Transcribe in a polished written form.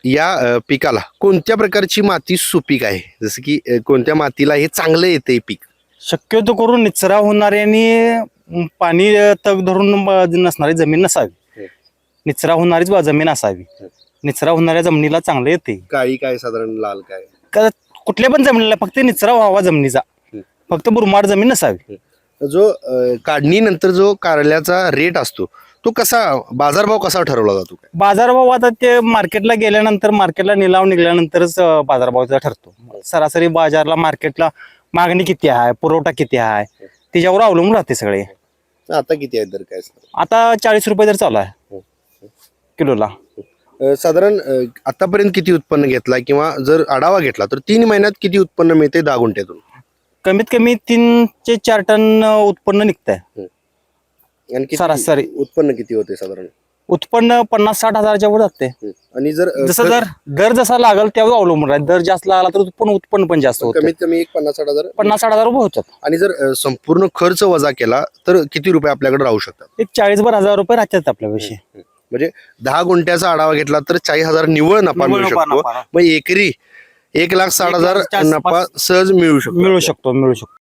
या पिकाला कोणत्या प्रकारची माती सुपीक आहे, जसं की कोणत्या मातीला हे चांगलं येते पीक? शक्यतो करून निचरा होणारी आणि पाणी तग धरून नसणारी जमीन नसावी. निचरा होणारीच जमीन असावी. निचरा होणाऱ्या जमिनीला चांगलं येते. काळी काय, साधारण लाल काय? का कुठल्या पण जमिनीला फक्त निचरा व्हावा जमिनीचा, फक्त मुरमाड जमीन नसावी. जो काढणीनंतर जो कारल्याचा रेट असतो तो कसा, बाजारभाव कसा ठरवला जातो? बाजारभाव आता ते मार्केटला गेल्यानंतर, मार्केटला निलाव निघाल्यानंतरच बाजारभाव ठरतो. सरासरी बाजारला मार्केटला मागणी किती आहे, पुरवठा किती आहे, त्याच्यावर अवलंबून राहते सगळे. आता किती आहे दर काय? आता 40 रुपये दर चालू आहे किलोला. साधारण आतापर्यंत किती उत्पन्न घेतला, किंवा जर आढावा घेतला तर 3 महिन्यात किती उत्पन्न मिळते 10 गुंठ्यातून? कमीत कमी 3 ते 4 टन उत्पन्न निघतंय आणि सरासरी. उत्पन्न किती होते साधारण? उत्पन्न 50-60 हजाराच्या वर जाते. आणि जर जसं दर जसा लागल त्यावर अवलंबून राहते. दर जास्त लागला तर उत्पन्न पण जास्त होतं. कमीत कमी 50-60 हजार. 50-60 हजार रुपये होतात. आणि जर संपूर्ण खर्च वजा केला तर किती रुपये आपल्याकडे राहू शकतात? एक 40-42 हजार रुपये राहतात आपल्याविषयी. म्हणजे 10 गुंठ्याचा आढावा घेतला तर 40,000 निव्वळ नफा मिळू शकतो. मग एकरी 1,60,000 नफा सहज मिळू शकतो. मिळू शकतो.